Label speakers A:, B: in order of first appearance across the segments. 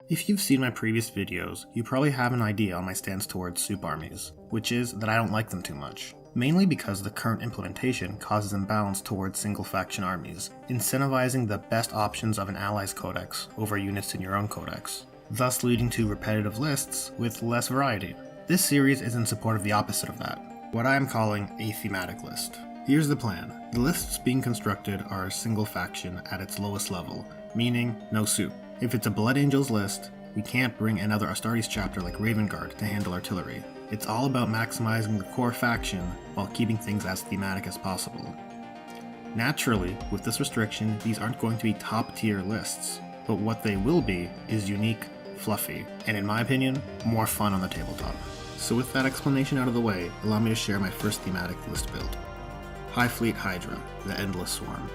A: If you've seen my previous videos, you probably have an idea on my stance towards soup armies, which is that I don't like them too much. Mainly because the current implementation causes imbalance towards single faction armies, incentivizing the best options of an ally's codex over units in your own codex, thus leading to repetitive lists with less variety. This series is in support of the opposite of that, what I am calling a thematic list. Here's the plan. The lists being constructed are a single faction at its lowest level, meaning no soup. If it's a Blood Angels list, we can't bring another Astartes chapter like Raven Guard to handle artillery. It's all about maximizing the core faction while keeping things as thematic as possible. Naturally, with this restriction, these aren't going to be top tier lists, but what they will be is unique, fluffy, and in my opinion, more fun on the tabletop. So with that explanation out of the way, allow me to share my first thematic list build. Hive Fleet Hydra, the Endless Swarm.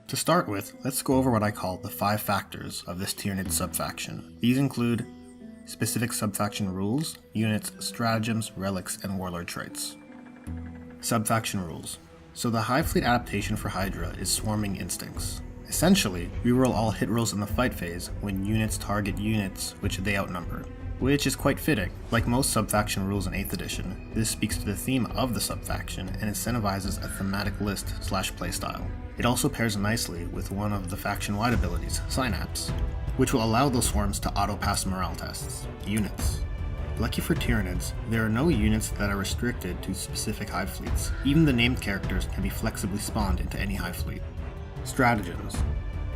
A: To start with, let's go over what I call the 5 factors of this Tyranid subfaction. These include specific subfaction rules, units, stratagems, relics, and warlord traits. Subfaction rules. So the Hive Fleet adaptation for Hydra is Swarming Instincts. Essentially, reroll all hit rolls in the fight phase when units target units which they outnumber, which is quite fitting. Like most subfaction rules in 8th edition, this speaks to the theme of the subfaction and incentivizes a thematic list / playstyle. It also pairs nicely with one of the faction-wide abilities, Synapse, which will allow those swarms to auto-pass morale tests. Units. Lucky for Tyranids, there are no units that are restricted to specific Hive Fleets. Even the named characters can be flexibly spawned into any Hive Fleet. Stratagems.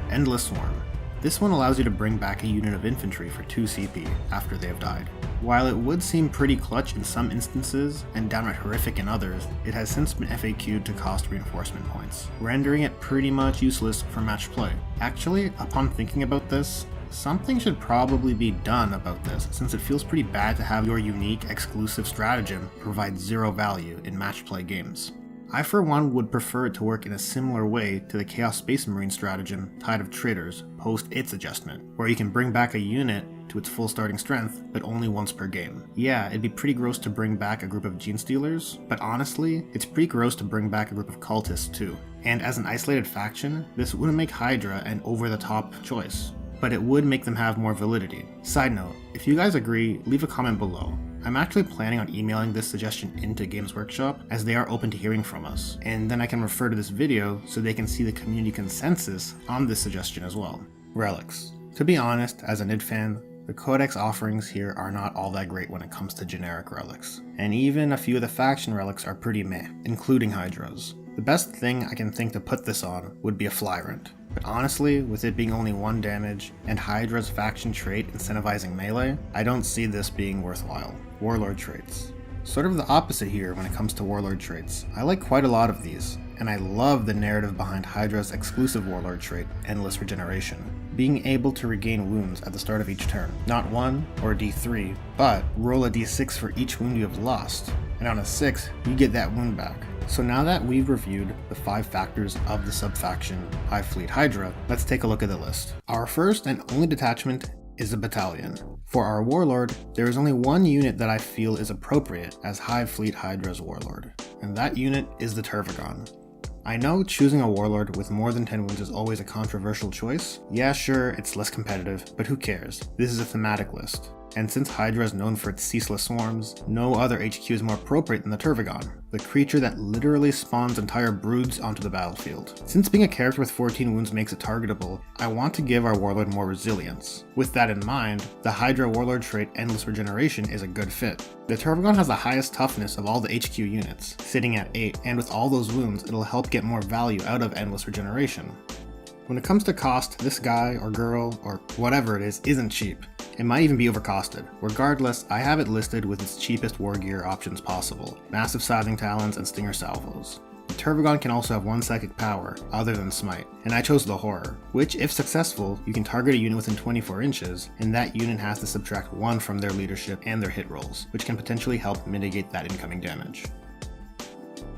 A: Endless Swarm. This one allows you to bring back a unit of infantry for 2 CP after they have died. While it would seem pretty clutch in some instances and downright horrific in others, it has since been FAQ'd to cost reinforcement points, rendering it pretty much useless for match play. Actually, upon thinking about this, something should probably be done about this, since it feels pretty bad to have your unique, exclusive stratagem provide 0 value in match play games. I for one would prefer it to work in a similar way to the Chaos Space Marine stratagem Tide of Traitors post its adjustment, where you can bring back a unit to its full starting strength, but only once per game. Yeah, it'd be pretty gross to bring back a group of Gene Stealers, but honestly, it's pretty gross to bring back a group of cultists too. And as an isolated faction, this wouldn't make Hydra an over-the-top choice, but it would make them have more validity. Side note, if you guys agree, leave a comment below. I'm actually planning on emailing this suggestion into Games Workshop, as they are open to hearing from us, and then I can refer to this video so they can see the community consensus on this suggestion as well. Relics. To be honest, as a Nid fan, the codex offerings here are not all that great when it comes to generic relics, and even a few of the faction relics are pretty meh, including Hydra's. The best thing I can think to put this on would be a Flyrant, but honestly, with it being only 1 damage and Hydra's faction trait incentivizing melee, I don't see this being worthwhile. Warlord traits. Sort of the opposite here when it comes to warlord traits. I like quite a lot of these, and I love the narrative behind Hydra's exclusive warlord trait, Endless Regeneration. Being able to regain wounds at the start of each turn. Not 1 or d3, but roll a d6 for each wound you have lost, and on a 6, you get that wound back. So now that we've reviewed the 5 factors of the subfaction Hive Fleet Hydra, let's take a look at the list. Our first and only detachment is a battalion. For our warlord, there is only 1 unit that I feel is appropriate as Hive Fleet Hydra's warlord, and that unit is the Tervagon. I know choosing a warlord with more than 10 wounds is always a controversial choice. Yeah, sure, it's less competitive, but who cares? This is a thematic list. And since Hydra is known for its ceaseless swarms, no other HQ is more appropriate than the Tervagon, the creature that literally spawns entire broods onto the battlefield. Since being a character with 14 wounds makes it targetable, I want to give our warlord more resilience. With that in mind, the Hydra warlord trait Endless Regeneration is a good fit. The Tervagon has the highest toughness of all the HQ units, sitting at 8, and with all those wounds, it'll help get more value out of Endless Regeneration. When it comes to cost, this guy or girl or whatever it is isn't cheap. It might even be overcosted. Regardless, I have it listed with its cheapest war gear options possible, massive sizing talons and stinger salvos. The Tervagon can also have 1 psychic power, other than Smite, and I chose the Horror, which if successful, you can target a unit within 24 inches, and that unit has to subtract 1 from their leadership and their hit rolls, which can potentially help mitigate that incoming damage.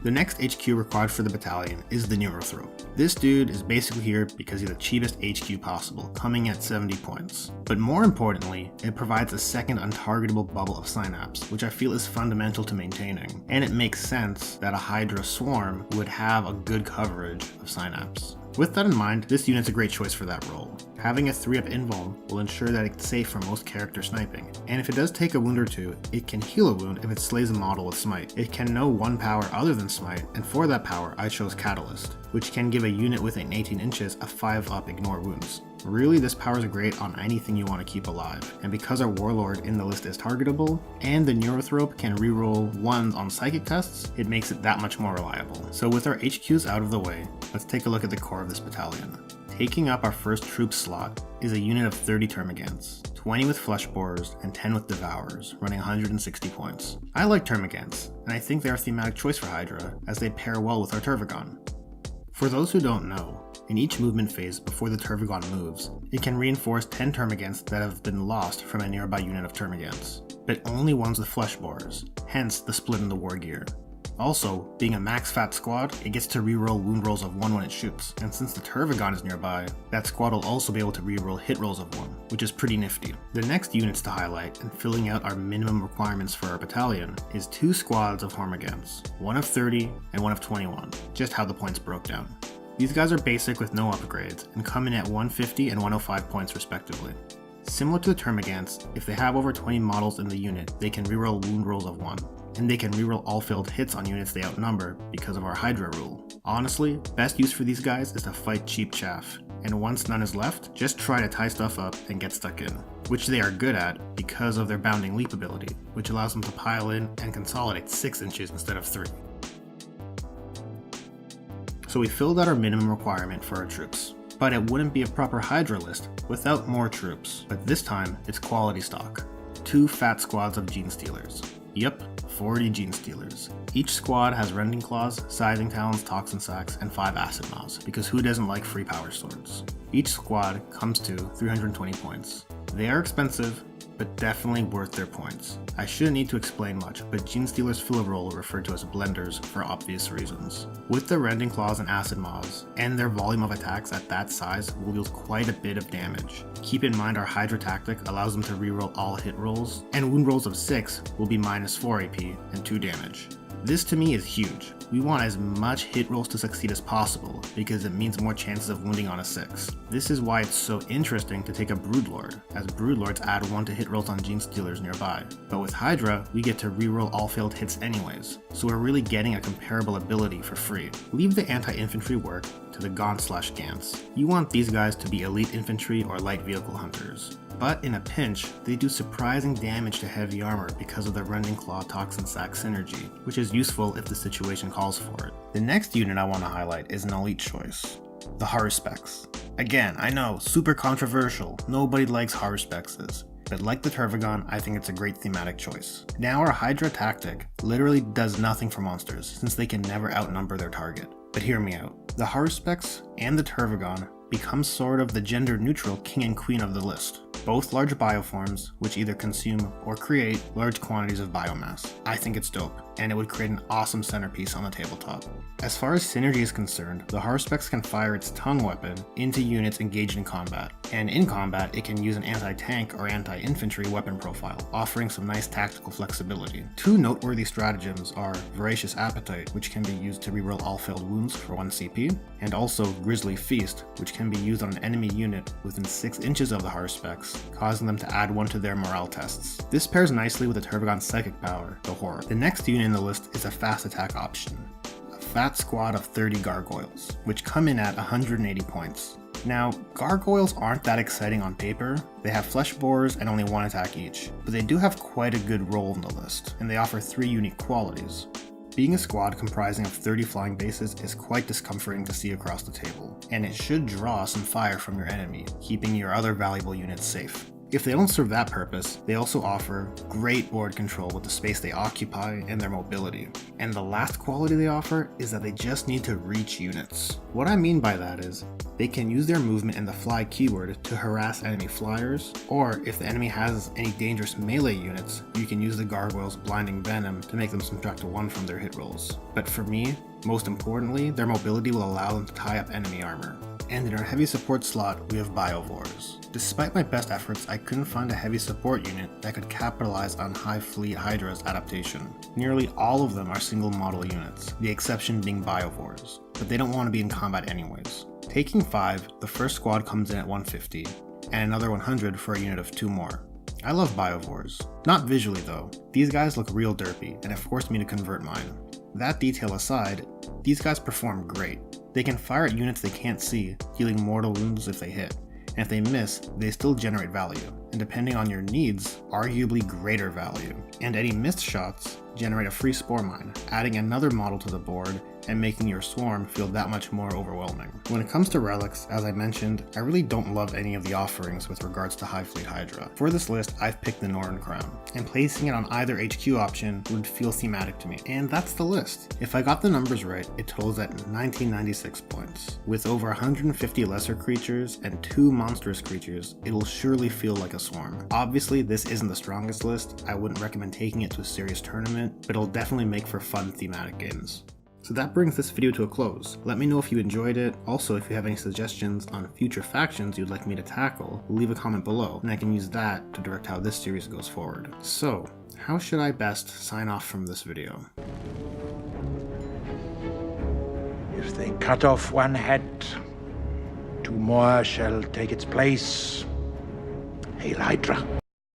A: The next HQ required for the battalion is the Neurothrope. This dude is basically here because he's the cheapest HQ possible, coming at 70 points. But more importantly, it provides a second untargetable bubble of Synapse, which I feel is fundamental to maintaining. And it makes sense that a Hydra swarm would have a good coverage of Synapse. With that in mind, this unit's a great choice for that role. Having a 3-up invuln will ensure that it's safe for most character sniping, and if it does take a wound or two, it can heal a wound if it slays a model with Smite. It can know one power other than Smite, and for that power I chose Catalyst, which can give a unit within 18 inches a 5-up ignore wounds. Really, this power is great on anything you want to keep alive, and because our Warlord in the list is targetable, and the Neurothrope can reroll 1s on psychic tests, it makes it that much more reliable. So with our HQs out of the way, let's take a look at the core of this battalion. Taking up our first troop slot is a unit of 30 Termagants, 20 with Flesh Borers, and 10 with Devourers, running 160 points. I like Termagants, and I think they are a thematic choice for Hydra, as they pair well with our Tervigon. For those who don't know, in each movement phase before the Tervigon moves, it can reinforce 10 Termagants that have been lost from a nearby unit of Termagants, but only ones with Flesh Borers, hence the split in the war gear. Also, being a max fat squad, it gets to reroll wound rolls of 1 when it shoots, and since the Tervigon is nearby, that squad will also be able to reroll hit rolls of 1, which is pretty nifty. The next units to highlight, and filling out our minimum requirements for our battalion, is 2 squads of Hormagaunts, 1 of 30 and 1 of 21, just how the points broke down. These guys are basic with no upgrades, and come in at 150 and 105 points respectively. Similar to the Termagants, if they have over 20 models in the unit, they can reroll wound rolls of 1. And they can reroll all failed hits on units they outnumber because of our Hydra rule. Honestly, best use for these guys is to fight cheap chaff, and once none is left, just try to tie stuff up and get stuck in, which they are good at because of their bounding leap ability, which allows them to pile in and consolidate 6 inches instead of 3. So we filled out our minimum requirement for our troops, but it wouldn't be a proper Hydra list without more troops, but this time it's quality stock. 2 fat squads of Gene Stealers. Yep, 40 Gene Stealers. Each squad has Rending Claws, Sizing Talons, Toxin Sacs, and 5 Acid Maws, because who doesn't like free power swords? Each squad comes to 320 points. They are expensive, but definitely worth their points. I shouldn't need to explain much, but Gene Stealers fill a role referred to as blenders for obvious reasons. With the Rending Claws and Acid Maws, and their volume of attacks at that size will deal quite a bit of damage. Keep in mind our Hydra tactic allows them to reroll all hit rolls, and wound rolls of 6 will be minus 4 AP and 2 damage. This to me is huge. We want as much hit rolls to succeed as possible because it means more chances of wounding on a 6. This is why it's so interesting to take a Broodlord, as Broodlords add 1 to hit rolls on Gene Stealers nearby. But with Hydra, we get to reroll all failed hits anyways, so we're really getting a comparable ability for free. Leave the anti-infantry work to the Gaunt/Gants. You want these guys to be elite infantry or light vehicle hunters. But in a pinch, they do surprising damage to heavy armor because of the Rending Claw Toxin Sac synergy, which is useful if the situation calls for it. The next unit I want to highlight is an elite choice, the Haruspex. Again, I know, super controversial, nobody likes Haruspexes, but like the Tervigon, I think it's a great thematic choice. Now our Hydra tactic literally does nothing for monsters, since they can never outnumber their target. But hear me out. The Haruspex and the Tervigon become sort of the gender-neutral king and queen of the list. Both large bioforms, which either consume or create large quantities of biomass. I think it's dope, and it would create an awesome centerpiece on the tabletop. As far as synergy is concerned, the Haruspex can fire its tongue weapon into units engaged in combat, and in combat it can use an anti-tank or anti-infantry weapon profile, offering some nice tactical flexibility. 2 noteworthy stratagems are Voracious Appetite, which can be used to reroll all failed wounds for 1 CP, and also Grisly Feast, which can be used on an enemy unit within 6 inches of the Haruspex, causing them to add 1 to their morale tests. This pairs nicely with the Tervigon's psychic power, the Horror. The next unit in the list is a fast attack option, a fat squad of 30 Gargoyles, which come in at 180 points. Now, Gargoyles aren't that exciting on paper. They have Flesh Borers and only 1 attack each, but they do have quite a good role in the list, and they offer 3 unique qualities. Being a squad comprising of 30 flying bases is quite discomforting to see across the table, and it should draw some fire from your enemy, keeping your other valuable units safe. If they don't serve that purpose, they also offer great board control with the space they occupy and their mobility. And the last quality they offer is that they just need to reach units. What I mean by that is, they can use their movement and the fly keyword to harass enemy flyers, or if the enemy has any dangerous melee units, you can use the Gargoyle's Blinding Venom to make them subtract 1 from their hit rolls. But for me, most importantly, their mobility will allow them to tie up enemy armor. And in our heavy support slot, we have Biovores. Despite my best efforts, I couldn't find a heavy support unit that could capitalize on Hive Fleet Hydra's adaptation. Nearly all of them are single model units, the exception being Biovores, but they don't want to be in combat anyways. Taking 5, the first squad comes in at 150, and another 100 for a unit of 2 more. I love Biovores. Not visually though, these guys look real derpy, and it forced me to convert mine. That detail aside, these guys perform great. They can fire at units they can't see, dealing mortal wounds if they hit, and if they miss, they still generate value, and depending on your needs, arguably greater value. And any missed shots generate a free spore mine, adding another model to the board and making your swarm feel that much more overwhelming. When it comes to relics, as I mentioned, I really don't love any of the offerings with regards to Hive Fleet Hydra. For this list, I've picked the Norn Crown, and placing it on either HQ option would feel thematic to me. And that's the list. If I got the numbers right, it totals at 1996 points. With over 150 lesser creatures and 2 monstrous creatures, it'll surely feel like a swarm. Obviously, this isn't the strongest list, I wouldn't recommend taking it to a serious tournament, but it'll definitely make for fun thematic games. So that brings this video to a close. Let me know if you enjoyed it. Also, if you have any suggestions on future factions you'd like me to tackle, leave a comment below, and I can use that to direct how this series goes forward. So, how should I best sign off from this video?
B: If they cut off one head, 2 more shall take its place. Hail Hydra.